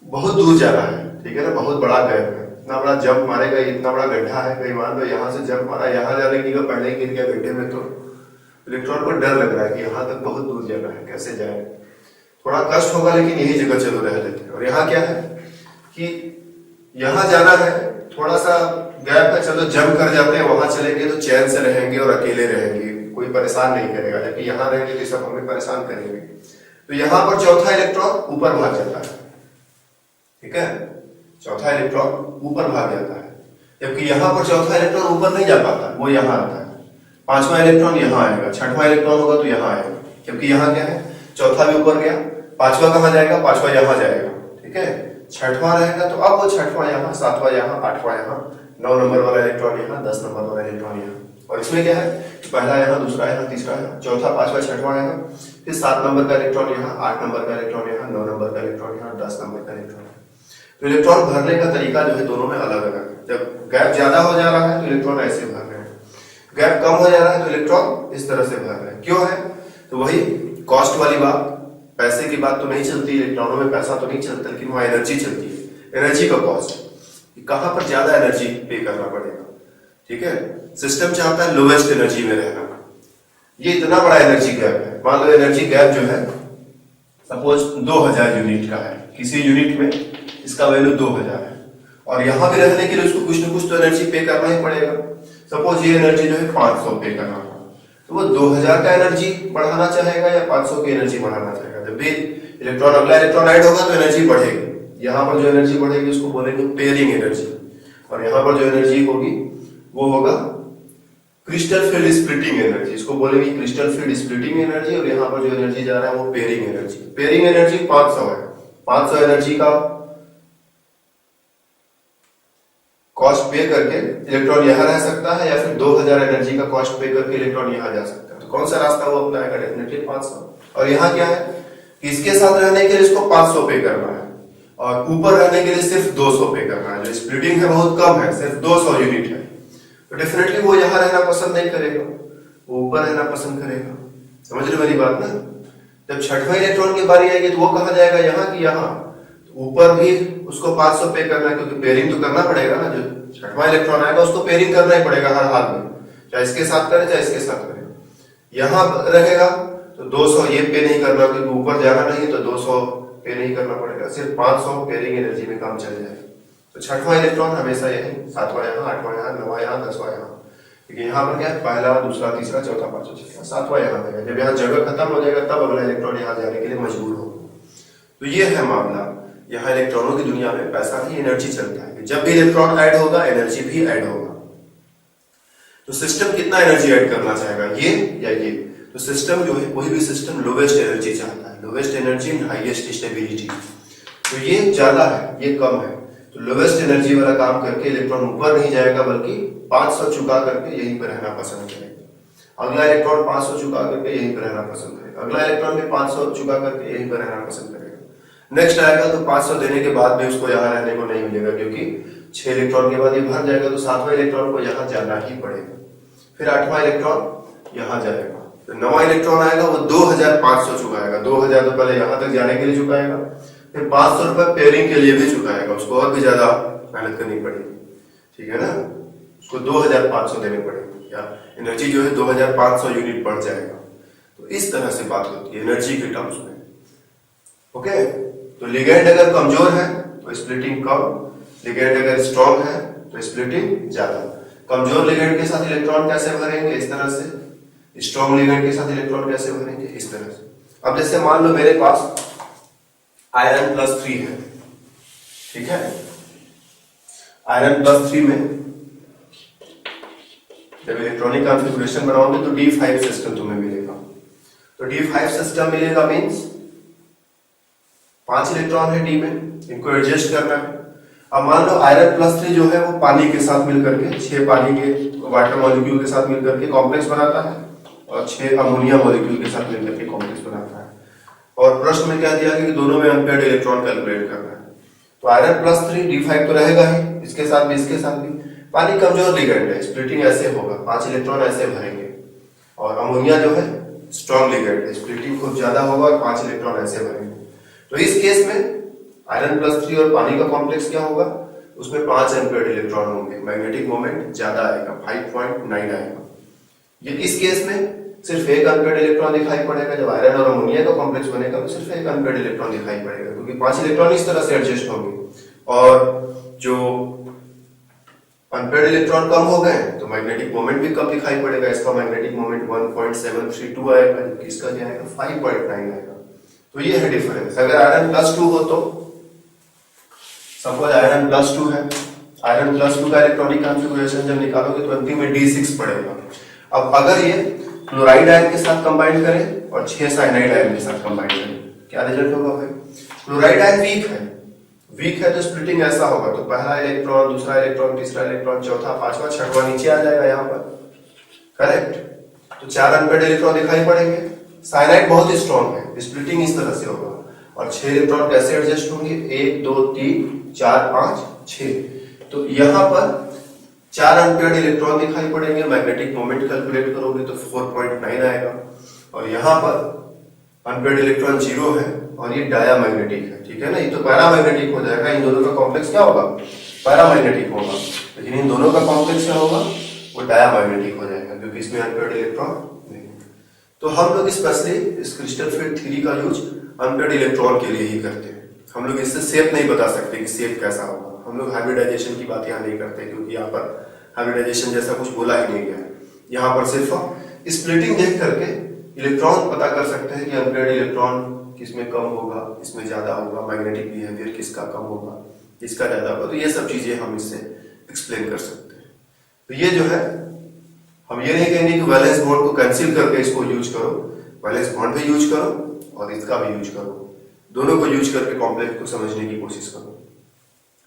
बहुत दूर जाना है, ठीक है ना, बहुत बड़ा गैप है, इतना बड़ा जंप मारेगा, इतना बड़ा गड्ढा है, कहीं मान लो यहाँ से जंप मारा, यहाँ जाने की पहले गिर गया गड्ढे में, तो इलेक्ट्रॉन को डर लग रहा है कि यहाँ तक बहुत दूर जाना है, कैसे जाए, थोड़ा कष्ट होगा लेकिन यही जगह चलो रह लेते हैं। और यहाँ क्या है कि यहाँ जाना है, थोड़ा सा गैप है, चलो जंप कर जाते हैं, वहां चलेंगे तो चैन से रहेंगे और अकेले रहेंगे, कोई परेशान नहीं करेगा, जबकि यहाँ रहेंगे तो सब हमें परेशान करेंगे। तो यहाँ पर चौथा इलेक्ट्रॉन ऊपर भाग जाता है, ठीक है, चौथा इलेक्ट्रॉन ऊपर भाग जाता है, जबकि यहाँ पर चौथा इलेक्ट्रॉन ऊपर नहीं जा पाता, वो यहाँ आता है। पांचवा इलेक्ट्रॉन यहाँ आएगा, छठवां इलेक्ट्रॉन होगा तो यहाँ आएगा, जबकि यहाँ क्या है, चौथा भी ऊपर गया, पांचवा कहाँ जाएगा, पांचवा यहाँ जाएगा, ठीक है। छठवां रहेगा तो अब वो छठवां यहाँ, सातवां यहाँ, आठवां यहाँ, 9 नंबर वाला इलेक्ट्रॉन यहाँ, 10 नंबर वाला इलेक्ट्रॉन यहाँ। और इसमें क्या है, पहला यहाँ, दूसरा यहाँ, तीसरा यहाँ, चौथा, पांचवा, छठवां यहाँ, फिर 7 नंबर का इलेक्ट्रॉन यहाँ, 8 नंबर का इलेक्ट्रॉन यहाँ, 9 नंबर का इलेक्ट्रॉन यहाँ, 10 नंबर का इलेक्ट्रॉन यहाँ। तो इलेक्ट्रॉन भरने का तरीका जो है दोनों में अलग अलग है। जब गैप ज्यादा हो जा रहा है तो इलेक्ट्रॉन ऐसे भर रहे हैं, गैप कम हो जा रहा है तो इलेक्ट्रॉन इस तरह से भर रहे हैं। क्यों है, तो वही कॉस्ट वाली बात, पैसे की बात तो नहीं चलती, इलेक्ट्रॉनों में पैसा तो नहीं चलता, लेकिन वहां एनर्जी चलती है, एनर्जी का कॉस्ट, कहां पर ज्यादा एनर्जी पे करना पड़ेगा, ठीक है। सिस्टम चाहता है लोवेस्ट एनर्जी में रहना, ये इतना बड़ा एनर्जी गैप है। मान लो एनर्जी गैप जो है सपोज 2000 यूनिट का है, किसी यूनिट में इसका वैल्यू 2000 है, और यहां पे रहने के लिए उसको कुछ ना कुछ तो एनर्जी पे करना ही पड़ेगा। सपोज ये एनर्जी जो है 500 पे करना होगा, तो वो 2000 का एनर्जी बढ़ाना चाहेगा या 500 की एनर्जी बढ़ाना चाहेगा। जब भी इलेक्ट्रॉन अगला इलेक्ट्रॉन ऐड होगा तो एनर्जी बढ़ेगी, यहाँ पर जो एनर्जी बढ़ेगी उसको बोलेंगे पेयरिंग एनर्जी, और यहाँ पर जो एनर्जी होगी वो होगा क्रिस्टल फील्ड स्प्लिटिंग एनर्जी, इसको बोलेंगे क्रिस्टल फील्ड स्प्लिटिंग एनर्जी। और यहाँ पर जो एनर्जी जा रहा है वो पेयरिंग एनर्जी। पेयरिंग एनर्जी 500 है, 500 एनर्जी का कॉस्ट पे करके इलेक्ट्रॉन यहाँ रह सकता है, या फिर 2000 एनर्जी का कॉस्ट पे करके इलेक्ट्रॉन यहाँ जा सकता है। तो कौन सा रास्ता वो अपनाएगा, डेफिनेटली 500। और यहाँ क्या है कि इसके साथ रहने के लिए इसको 500 पे करना है, और ऊपर रहने के लिए सिर्फ 200 पे करना है। जो स्प्लिटिंग है बहुत कम है, सिर्फ 200 यूनिट है, तो डेफिनेटली वो यहाँ रहना पसंद नहीं करेगा, वो ऊपर रहना पसंद करेगा। समझ रहे मेरी बात ना। जब छठवां इलेक्ट्रॉन की बारी आएगी तो वो कहाँ जाएगा, यहाँ की यहाँ, ऊपर भी उसको 500 पे करना है, क्योंकि पेयरिंग तो करना पड़ेगा ना। जो छठवां इलेक्ट्रॉन आएगा उसको पेयरिंग करना ही पड़ेगा हर हाल में, चाहे इसके साथ करे चाहे इसके साथ करे। यहाँ रहेगा तो 200 ये पे नहीं करना, क्योंकि ऊपर जाना नहीं, तो 200 पे नहीं करना पड़ेगा, सिर्फ 500 पेयरिंग एनर्जी में काम चल जाएगा। तो छठवां इलेक्ट्रॉन हमेशा यही, 7वां यहाँ, 8वां यहाँ, 9वां यहाँ, 10वां यहाँ, क्योंकि यहाँ पर क्या है, पहला, दूसरा, तीसरा, चौथा, पांचवा, छठवां, 7वां यहाँ रहेगा। जब यहाँ जगह खत्म हो जाएगा तब अगला इलेक्ट्रॉन यहाँ जाने के लिए मजबूर होगा। तो ये है मामला। यहाँ इलेक्ट्रॉनों की दुनिया में पैसा ही एनर्जी चलता है, जब भी इलेक्ट्रॉन ऐड होगा एनर्जी भी ऐड होगा। तो सिस्टम कितना एनर्जी ऐड करना चाहेगा, ये या ये? तो सिस्टम जो है, कोई भी सिस्टम लोवेस्ट एनर्जी चाहता है, lowest energy and highest stability. तो ये ज्यादा है, ये कम है, तो लोवेस्ट एनर्जी वाला काम करके इलेक्ट्रॉन ऊपर नहीं जाएगा, बल्कि 500 चुका करके यहीं पर रहना पसंद करेगा। अगला इलेक्ट्रॉन 500 चुका करके यहीं पर रहना पसंद करेगा, अगला इलेक्ट्रॉन भी 500 चुका करके यहीं पर रहना पसंद करेगा। नेक्स्ट आएगा तो 500 देने के बाद भी उसको यहाँ रहने को नहीं मिलेगा, क्योंकि 6 इलेक्ट्रॉन के बाद ये भर जाएगा, तो 7वां इलेक्ट्रॉन को यहाँ जाना ही पड़ेगा। फिर 8वां इलेक्ट्रॉन यहाँ जाएगा, तो 9वां इलेक्ट्रॉन आएगा, वो 2500 चुकाएगा। 2000 तो पहले यहाँ तक जाने के लिए चुकाएगा, फिर 500 रुपए पेयरिंग के लिए भी चुकाएगा, उसको और भी ज्यादा मेहनत करनी पड़ेगी, ठीक है ना। उसको 2500 देने पड़ेंगे, या एनर्जी जो है 2500 यूनिट बढ़ जाएगा। तो इस तरह से बात होती है एनर्जी के टर्म्स में। ओके, तो लिगेंड अगर कमजोर है तो स्प्लिटिंग कम, लिगेंड अगर स्ट्रॉन्ग है तो स्प्लिटिंग ज्यादा। कमजोर लिगेंड के साथ इलेक्ट्रॉन कैसे भरेंगे, इस तरह से। स्ट्रॉन्ग लिगेंड के साथ इलेक्ट्रॉन कैसे भरेंगे, इस तरह से। अब जैसे मान लो मेरे पास आयरन +3 है, ठीक है। आयरन +3 में जब इलेक्ट्रॉनिक कॉन्फ़िगरेशन बनाओगे तो D5 सिस्टम तुम्हें मिलेगा। तो D5 सिस्टम मिलेगा मींस 5 इलेक्ट्रॉन है D में, इनको एडजस्ट करना है। अब मान लो आयरन +3 जो है वो पानी के साथ मिलकर के 6 पानी के वाटर मॉलिक्यूल के साथ मिलकर के कॉम्प्लेक्स बनाता है, और 6 अमोनिया मॉलिक्यूल के साथ मिलकर के कॉम्प्लेक्स बनाता है। और प्रश्न में क्या दिया कि दोनों में अनपेयर्ड इलेक्ट्रॉन कैलकुलेट करना है। तो आयरन +3 D5 तो रहेगा ही, इसके साथ भी इसके साथ भी। पानी कमजोर लिगेंड है, स्प्लिटिंग ऐसे होगा, 5 इलेक्ट्रॉन ऐसे भरेंगे। और अमोनिया जो है स्ट्रॉन्ग लिगेंड है, स्प्लिटिंग खूब ज्यादा होगा और 5 इलेक्ट्रॉन ऐसे भरेंगे। तो इस केस में आयरन +3 और पानी का कॉम्प्लेक्स क्या होगा, उसमें 5 अनपेयर्ड इलेक्ट्रॉन होंगे, मैग्नेटिक मोमेंट ज्यादा आएगा, 5.9 आएगा। ये इस केस में सिर्फ एक अनपेयर्ड इलेक्ट्रॉन दिखाई पड़ेगा। जब आयरन और अमोनिया का कॉम्प्लेक्स बनेगा तो सिर्फ एक अनपेयर्ड इलेक्ट्रॉन दिखाई पड़ेगा, क्योंकि 5 इलेक्ट्रॉन इस तरह से एडजस्ट होंगे। और जो अनपेयर्ड इलेक्ट्रॉन कम हो गए तो मैग्नेटिक मोमेंट भी कम दिखाई पड़ेगा। इसका मैग्नेटिक मोमेंट 1.732 आएगा, जबकि इसका क्या आएगा 5.9 आएगा। तो ये है डिफरेंस। अगर आयरन +2 हो तो सपोज आयरन +2 है, आयरन +2 का इलेक्ट्रॉनिक कॉन्फ़िगरेशन जब निकालोगे तो अंतिम में D6 पड़ेगा। अब अगर ये क्लोराइड आयन के साथ कंबाइन करें और 6 साइनाइड आयन के साथ कंबाइन करें, क्या रिजल्ट होगा भाई? क्लोराइड आयन वीक है तो स्प्लिटिंग ऐसा होगा, तो पहला इलेक्ट्रॉन, दूसरा इलेक्ट्रॉन, तीसरा इलेक्ट्रॉन, चौथा, पांचवा, छठवां नीचे आ जाएगा यहाँ पर, करेक्ट। तो 4 अनपेयर्ड इलेक्ट्रॉन दिखाई पड़ेंगे। साइनाइड बहुत स्ट्रॉन्ग है, स्प्लिटिंग इस तरह से होगा। और 6 इलेक्ट्रॉन कैसे एडजस्ट होंगे, 1 2 3 4 5 6। तो यहाँ पर 4 अनपेयर्ड इलेक्ट्रॉन दिखाई पड़ेंगे, मैग्नेटिक मोमेंट कैलकुलेट करोगे तो 4.9 आएगा। और यहाँ पर अनपेयर्ड इलेक्ट्रॉन 0 है और ये डायामैग्नेटिक है, ठीक है ना। ये तो पैरामैग्नेटिक हो जाएगा, इन दोनों का कॉम्प्लेक्स क्या होगा, पैरामैग्नेटिक होगा। लेकिन इन दोनों का कॉम्प्लेक्स क्या होगा, वो डायामैग्नेटिक हो जाएगा, क्योंकि इसमें अनपेयर्ड इलेक्ट्रॉन नहीं। तो हम लोग स्पेशली इस क्रिस्टल फील्ड थ्योरी का यूज अनपेयर्ड इलेक्ट्रॉन के लिए ही करते हैं। हम लोग इससे शेप नहीं बता सकते कि शेप कैसा होगा। हम लोग हाइब्रिडाइजेशन की बात यहाँ नहीं करते, क्योंकि यहाँ पर हाइब्रिडाइजेशन जैसा कुछ बोला ही नहीं गया है। यहाँ पर सिर्फ स्प्लिटिंग देख करके इलेक्ट्रॉन पता कर सकते हैं कि अनपेयर्ड इलेक्ट्रॉन किसमें कम होगा, इसमें ज्यादा होगा, मैग्नेटिक बिहेवियर किसका कम होगा, किसका ज्यादा होगा। तो ये सब चीजें हम इससे एक्सप्लेन कर सकते हैं। तो ये जो है, हम ये नहीं कहेंगे कि वैलेंस बॉन्ड को कैंसिल करके इसको यूज करो, वैलेंस बॉन्ड भी यूज करो और इसका भी यूज करो, दोनों को यूज करके कॉम्प्लेक्स को समझने की कोशिश करो,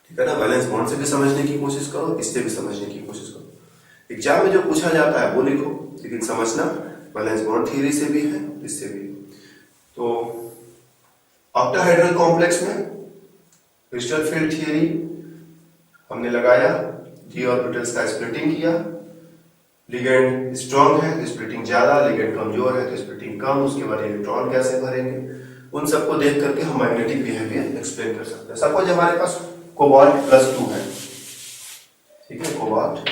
ठीक है ना। वैलेंस बॉन्ड से भी समझने की कोशिश करो, इससे भी समझने की कोशिश करो। एग्जाम में जो पूछा जाता है वो लिखो, लेकिन समझना वैलेंस बॉन्ड थ्योरी से भी है, इससे भी। तो ऑक्टाहेड्रल कॉम्प्लेक्स में क्रिस्टल फील्ड थ्योरी हमने लगाया, d ऑर्बिटल्स का स्प्लिटिंग किया। लिगेंड स्ट्रॉन्ग है तो स्प्लिटिंग ज्यादा, लिगेंड कमजोर है तो स्प्लिटिंग कम। उसके बाद इलेक्ट्रॉन कैसे भरेंगे, उन सबको देख करके हम मैग्नेटिक बिहेवियर एक्सप्लेन कर सकते हैं। सपोज हमारे पास कोबाल्ट +2 है, ठीक है, कोबाल्ट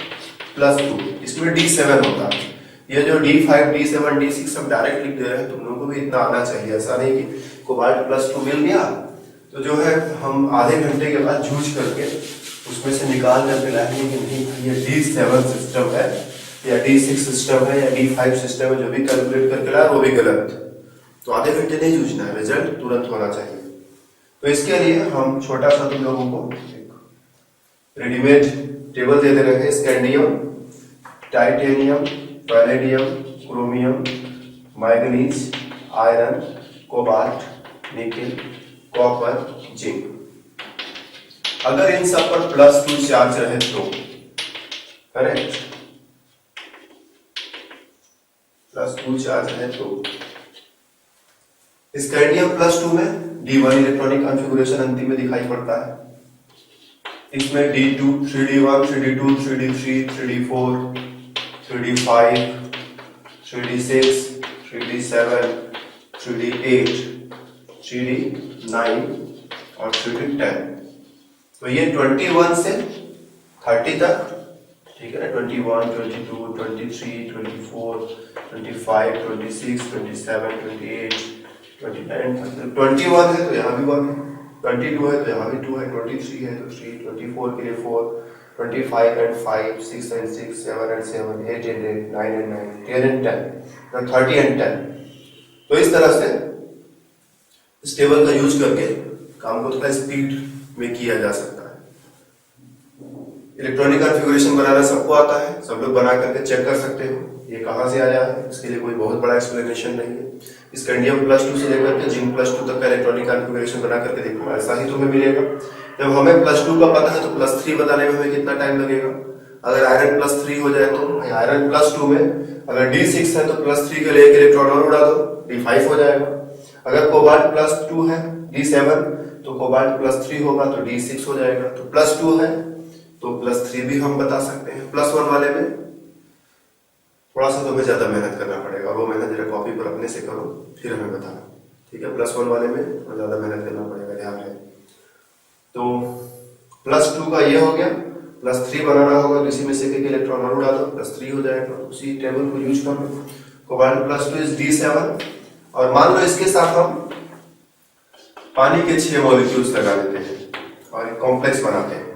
+2, इसमें D7 होता है। ये जो D5 D7 D6 सब डायरेक्ट लिख दे रहे हैं, तुम लोगों को भी इतना आना चाहिए। ऐसा नहीं कि कोबाल्ट +2 मिल गया तो जो है हम आधे घंटे के बाद जूझ करके उसमें से निकाल करके लाएंगे कि नहीं ये D7 सिस्टम है या D6 सिस्टम है या D5 सिस्टम है, जो भी कैलकुलेट करके लाए वो भी गलत। तो आधे घंटे नहीं जूझना है, रिजल्ट तुरंत होना चाहिए। तो इसके लिए हम छोटा सा तुम लोगों को रेडीमेड टेबल दे दे रहे हैं, scandium titanium, palladium, chromium, manganese, iron, cobalt, nickel, copper, zinc. अगर इन सब पर +2 चार्ज रहे तो करेक्ट, +2 चार्ज है तो स्कैंडियम +2 में D1 इलेक्ट्रॉनिक कॉन्फ़िगरेशन अंतिम में दिखाई पड़ता है। इसमें D2, 3D1, 3D2, 3D3, 3D4, 3D5, 3D6, 3D7, 3D8, 3D9 और 3D10। तो ये 21 से 30 तक, ठीक है ना, 21, 22, 23, 24, 25, 26, 27, 28, 29, 21 है तो यहाँ भी 1 है, 22 है तो यहाँ भी 2 है, 23 है तो 3, 24 के लिए 4, 25 and 5, 6 and 6, 7 and 7, 8 and 8, 9 and 9, 10 and 10, 30 and 10। तो इस तरह से इस टेबल का यूज करके काम को थोड़ा स्पीड में किया जा सकता है। इलेक्ट्रॉनिक कॉन्फ़िगरेशन बनाना सबको आता है, सब लोग बना करके चेक कर सकते हो ये कहाँ से आया है, इसके लिए कोई बहुत बड़ा एक्सप्लेनेशन नहीं है। स्कैंडियम +2 से लेकर के जिंक +2 तक का इलेक्ट्रॉनिक कॉन्फ़िगरेशन बना करके देखो, ऐसा ही तुम्हें मिलेगा। जब हमें +2 का पता है तो +3 बताने में हमें कितना टाइम लगेगा। अगर आयरन +3 हो जाए तो आयरन +2 में अगर D6 है तो +3 के लिए एक इलेक्ट्रॉन और उड़ा दो, D5 हो जाएगा। अगर कोबाल्ट +2 है, D7, तो कोबाल्ट +3 होगा तो D6 हो जाएगा। तो +2 है तो +3 भी हम बता सकते हैं। +1 वाले में थोड़ा सा तुम्हें ज्यादा मेहनत करना पड़ेगा, वो मेहनत जरा कॉपी पर अपने से करो फिर हमें बताना, ठीक है। +1 वाले में ज्यादा मेहनत करना पड़ेगा, ध्यान है। तो +2 का ये हो गया, +3 बनाना होगा तो इसी में से एक इलेक्ट्रॉन और उड़ा दो, +3 हो जाएगा। उसी टेबल को यूज कर लो। कोबाल्ट +2 इज D7 और मान लो इसके साथ हम पानी के 6 मॉलिक्यूल्स लगा देते हैं और एक कॉम्प्लेक्स बनाते हैं,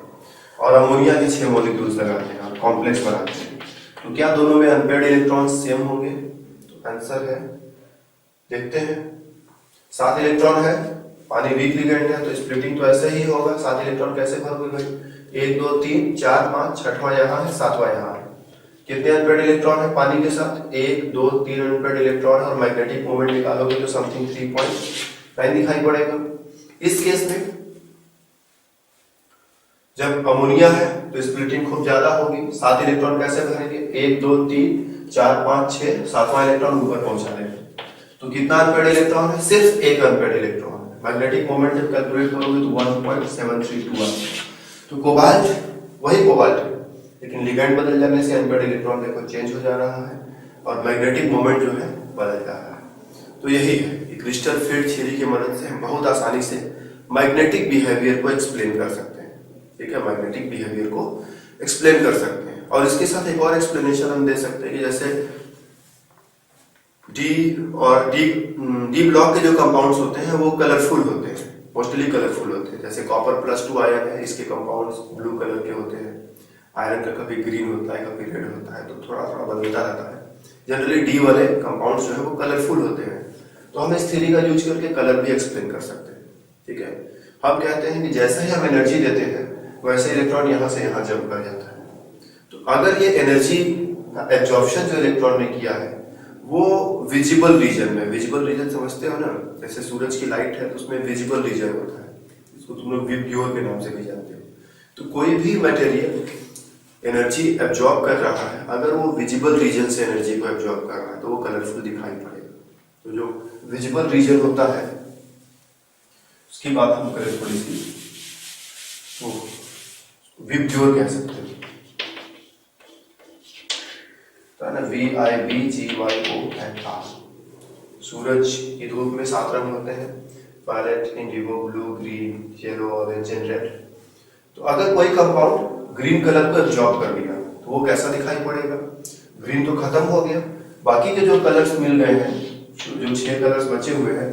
और अमोनिया के 6 मॉलिक्यूल्स लगाते हैं और कॉम्प्लेक्स बनाते हैं, तो क्या दोनों में अनपेयर्ड इलेक्ट्रॉन सेम होंगे? तो आंसर है, देखते हैं। 7 इलेक्ट्रॉन है, पानी वीक लिगेंड है तो स्प्लिटिंग तो ऐसे ही होगा। 7 इलेक्ट्रॉन कैसे भरोगे भाई? 1 2 3 4 5, छठवां यहाँ है, सातवां यहाँ है। कितने अनपेयर्ड इलेक्ट्रॉन है पानी के साथ? 1 2 3 अनपेयर्ड इलेक्ट्रॉन है और मैग्नेटिक मोमेंट निकालोगे तो समथिंग 3.9 दिखाई पड़ेगा। इस केस में जब अमोनिया है तो स्प्लिटिंग खूब ज्यादा होगी। 7 इलेक्ट्रॉन कैसे भरेंगे? 1 2 3 4 5 6, सातवां इलेक्ट्रॉन ऊपर पहुंचा देंगे। तो कितना अनपेयर्ड इलेक्ट्रॉन है? सिर्फ एक अनपेयर्ड इलेक्ट्रॉन है। मैग्नेटिक मोमेंट जब कैलकुलेट करोगे तो 1.732 तो कोबाल्ट वही कोबाल्ट है, लेकिन लिगेंड बदल जाने से अनपेयर्ड इलेक्ट्रॉन देखो चेंज हो जा रहा है और मैग्नेटिक मोमेंट जो है बदल जा रहा है। तो यही है, क्रिस्टल फील्ड थ्योरी की मदद से हम बहुत आसानी से मैग्नेटिक बिहेवियर को एक्सप्लेन कर सकते हैं, ठीक है। मैग्नेटिक बिहेवियर को एक्सप्लेन कर सकते हैं और इसके साथ एक और एक्सप्लेनेशन हम दे सकते हैं कि जैसे डी ब्लॉक के जो कंपाउंड्स होते हैं वो कलरफुल होते हैं, मोस्टली कलरफुल होते हैं। जैसे कॉपर +2 आयन है, इसके कंपाउंड्स ब्लू कलर के होते हैं। आयरन का कभी ग्रीन होता है, कभी रेड होता है, तो थोड़ा थोड़ा बदलता रहता है। जनरली डी वाले कंपाउंड्स जो है वो कलरफुल होते हैं। तो हम इस थ्योरी का यूज करके कलर भी एक्सप्लेन कर सकते हैं, ठीक है। हम कहते हैं कि जैसे ही हम एनर्जी देते हैं वैसे इलेक्ट्रॉन यहाँ से यहाँ जंप कर जाता है। तो अगर ये एनर्जी एब्जॉर्प्शन जो इलेक्ट्रॉन ने किया है वो विजिबल रीजन में, विजिबल रीजन समझते हो ना, जैसे सूरज की लाइट है तो उसमें विजिबल रीजन होता है, इसको तुम लोग विब्ग्योर के नाम से भी जानते हो। तो कोई भी मटेरियल एनर्जी एब्जॉर्ब कर रहा है, अगर वो विजिबल रीजन से एनर्जी को एब्जॉर्ब कर रहा है तो वो कलरफुल दिखाई पड़ेगा। तो जो विजिबल रीजन होता है उसकी बात हम करें थोड़ी सी, तो विब्ग्योर कह सकते हैं, तो है ना, VIBGYOR। सूरज की धूप में 7 रंग होते हैं, violet, indigo, blue, green, yellow, orange and red. तो अगर कोई कंपाउंड ग्रीन कलर को एब्जॉर्ब कर लिया तो वो कैसा दिखाई पड़ेगा? ग्रीन तो खत्म हो गया, बाकी के जो कलर्स मिल गए हैं, जो 6 कलर्स बचे हुए हैं,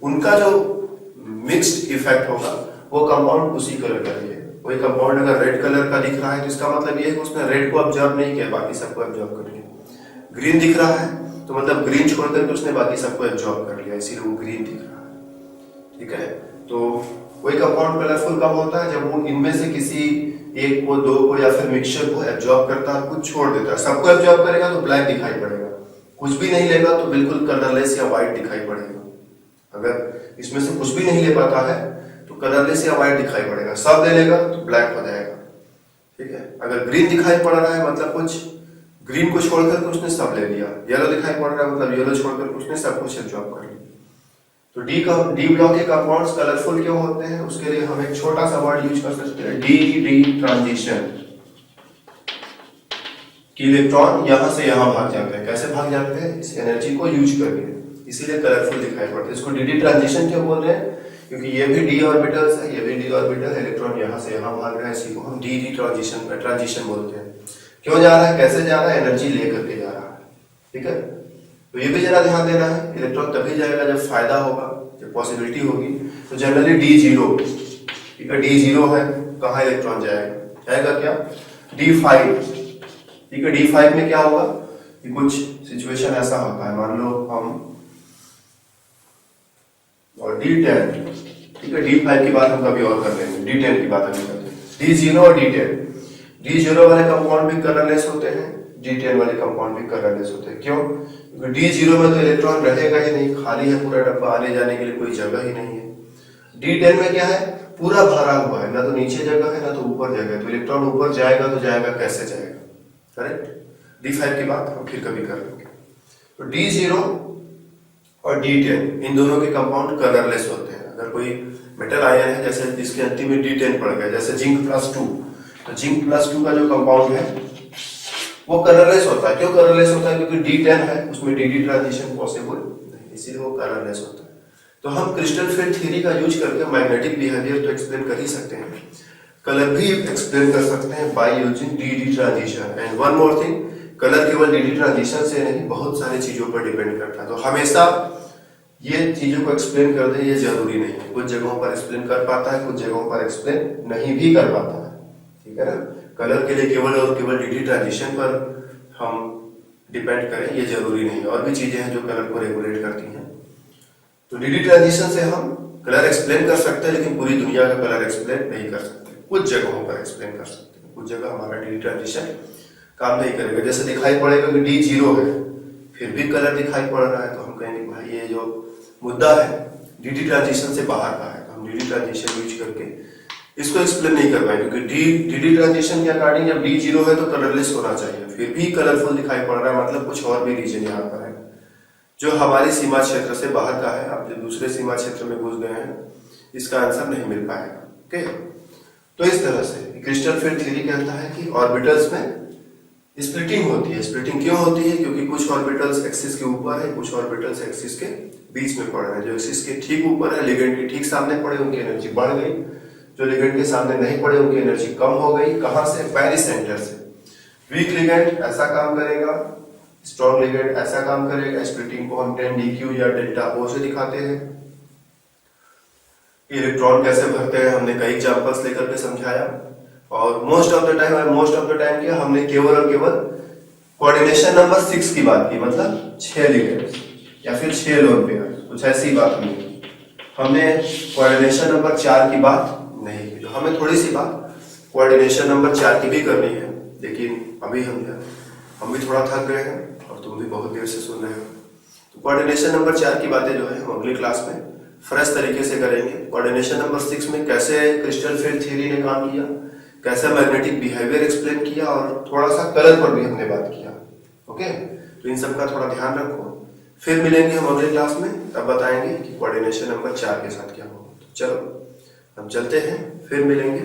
उनका जो मिक्स्ड इफेक्ट होगा वो कंपाउंड उसी कलर का है। कोई कंपाउंड अगर रेड कलर का दिख रहा है तो इसका मतलब ये है कि उसने रेड को ऑब्जर्व नहीं किया, बाकी सबको ऑब्जर्व कर लिया। ग्रीन दिख रहा है तो मतलब ग्रीन छोड़ करके उसने बाकी सबको ऑब्जर्व कर लिया, इसीलिए वो ग्रीन दिख रहा है, ठीक है। तो कोई कंपाउंड कलरफुल कब होता है? जब वो इनमें से किसी एक को, दो को या फिर मिक्सचर को एब्जॉर्ब करता है, कुछ छोड़ देता है। सबको एब्जॉर्ब करेगा तो ब्लैक दिखाई पड़ेगा, कुछ भी नहीं लेगा तो बिल्कुल कलरलेस या व्हाइट दिखाई पड़ेगा। अगर इसमें से कुछ भी नहीं ले पाता है तो कलरलेस या व्हाइट दिखाई पड़ेगा, सब ले लेगा तो ब्लैक हो जाएगा। ठीक है, अगर ग्रीन दिखाई पड़ रहा है मतलब कुछ ग्रीन को छोड़कर उसने सब ले लिया, येलो दिखाई पड़ रहा है मतलब येलो छोड़कर उसने सब कुछ एब्जॉर्ब कर लिया। तो डी ब्लॉक के कंपाउंड्स कलरफुल क्यों होते हैं? उसके लिए हम एक छोटा सा वर्ड यूज कर सकते हैं, डी ट्रांजिशन। कि इलेक्ट्रॉन यहां से यहां भाग जाते हैं। कैसे भाग जाते हैं? इस एनर्जी को यूज करके, इसीलिए कलरफुल दिखाई पड़ते हैं। इसको डी ट्रांजिशन क्यों बोल रहे हैं? क्योंकि ये भी डी ऑर्बिटल्स है, ये भी डी ऑर्बिटल, इलेक्ट्रॉन यहां से यहां भाग रहा है, इसी को हम डी ट्रांजिशन बोलते हैं। क्यों जा रहा है, कैसे जा रहा है? एनर्जी लेकर के जा रहा है। ठीक है, तो ये भी जरा ध्यान देना है। इलेक्ट्रॉन तभी जाएगा जब फायदा होगा, जब पॉसिबिलिटी होगी। तो जनरली डी जीरो, ठीक है, डी जीरो है, कहाँ इलेक्ट्रॉन जाएगा क्या? D5, ठीक है। D5 में क्या होगा कि कुछ सिचुएशन ऐसा होता है, मान लो हम, और D10, ठीक है, D5 की बात हम कभी और कर लेंगे, D10 की बात अभी करते हैं। D0 और D10, D0 वाले कंपाउंड भी कलरलेस होते हैं, D10 वाले कंपाउंड भी कलरलेस होते हैं। क्यों? क्योंकि D0 में तो इलेक्ट्रॉन रहेगा ही नहीं, खाली है पूरा डब्बा, आने जाने के लिए कोई जगह ही नहीं है। D10 में क्या है? पूरा भरा हुआ है, ना तो नीचे जगह है ना तो ऊपर जगह है, तो इलेक्ट्रॉन ऊपर जाएगा तो जाएगा कैसे जाएगा? करेक्ट। D5 की बात हम फिर कभी कर लेंगे। तो D0 और D10 इन दोनों के कंपाउंड कलरलेस होते हैं। अगर कोई मेटल आयन है जैसे जिसके अंतिम में D10 पड़ गया, जैसे जिंक+2, तो जिंक+2 का जो कंपाउंड है वो कलरलेस होता है। क्यों कलरलेस होता है? क्योंकि D10 है, उसमें डी ट्रांजिशन पॉसिबल नहीं, इसीलिए वो कलरलेस होता है। तो हम क्रिस्टल फील्ड थ्योरी का यूज करके मैग्नेटिक बिहेवियर तो एक्सप्लेन कर ही सकते हैं, कलर भी एक्सप्लेन कर सकते हैं by using D transition. And one more thing, colour केवल डी ट्रांजिशन से नहीं, बहुत सारी चीजों पर डिपेंड करता है। तो हमेशा ये चीजों को एक्सप्लेन कर दे ये जरूरी नहीं है। कुछ जगहों पर एक्सप्लेन कर पाता है, कुछ जगहों पर एक्सप्लेन नहीं भी कर पाता है। ठीक है ना? कलर के लिए केवल और केवल डी ट्रांजिशन पर हम डिपेंड करें ये जरूरी नहीं है, और भी चीजें हैं जो कलर को रेगुलेट करती हैं। तो डी ट्रांजिशन से हम कलर एक्सप्लेन कर सकते हैं, लेकिन पूरी दुनिया का कलर एक्सप्लेन नहीं कर सकते। कुछ जगहों पर एक्सप्लेन कर सकते हैं, कुछ जगह हमारा डी ट्रांजिशन काम नहीं करेगा। जैसे दिखाई पड़ेगा कि D0 है, फिर भी कलर दिखाई पड़ रहा है, तो हम कहेंगे भाई ये जो मुद्दा है डी ट्रांजिशन से बाहर का है, तो हम डी ट्रांजिशन यूज करके इसको एक्सप्लेन नहीं कर पाएंगे। क्योंकि डी ट्रांजिशन के अकॉर्डिंग जब D0 है तो कलरलेस होना चाहिए, फिर भी कलरफुल दिखाई पड़ रहा है, मतलब कुछ और भी रीजन यहाँ पर है जो हमारी सीमा क्षेत्र से बाहर का है। आप जो दूसरे सीमा क्षेत्र में घुस गए हैं, इसका आंसर नहीं मिल पाएगा। ओके, तो इस तरह से क्रिस्टल फील्ड थ्योरी कहता है कि ऑर्बिटल्स में स्प्लिटिंग होती है। स्प्लिटिंग क्यों होती है? क्योंकि कुछ ऑर्बिटल्स एक्सिस के ऊपर है, कुछ ऑर्बिटल्स एक्सिस के बीच में पड़ रहे हैं। जो एक्सिस के ठीक ऊपर है, लिगेंड के ठीक सामने पड़े, उनकी एनर्जी बढ़ गई। जो लिगेंड के सामने नहीं पड़े, उनकी एनर्जी कम हो गई। कहां से? पेरिसेंटर से। वीक लिगेंड ऐसा काम करेगा, स्ट्रॉन्ग लिगेंड ऐसा काम करेगा। स्प्लिटिंग को हम 10dq या डेल्टा O से दिखाते हैं। इलेक्ट्रॉन कैसे भरते हैं हमने कई एग्जांपल्स लेकर के समझाया, और मोस्ट ऑफ द टाइम क्या हमने केवल और केवल कोऑर्डिनेशन नंबर 6 की बात की, मतलब 6 लिगेंड्स या फिर 6 लोन पेयर, कुछ ऐसी बात नहीं। हमने कोऑर्डिनेशन नंबर 4 की बात नहीं की। तो हमें थोड़ी सी बात कोऑर्डिनेशन नंबर 4 की भी करनी है, लेकिन अभी हम भी थोड़ा थक गए हैं और तुम भी बहुत देर से सुन रहे हो। तो कोऑर्डिनेशन नंबर 4 की बातें जो है हम अगली क्लास में फ्रेश तरीके से करेंगे। कोऑर्डिनेशन नंबर 6 में कैसे क्रिस्टल फील्ड थ्योरी ने काम किया, कैसे मैग्नेटिक बिहेवियर एक्सप्लेन किया, और थोड़ा सा कलर पर भी हमने बात किया। ओके, तो इन सब का थोड़ा ध्यान रखो। फिर मिलेंगे हम अगले क्लास में, तब बताएंगे कि कोऑर्डिनेशन नंबर 4 के साथ क्या होगा। तो चलो हम चलते हैं, फिर मिलेंगे।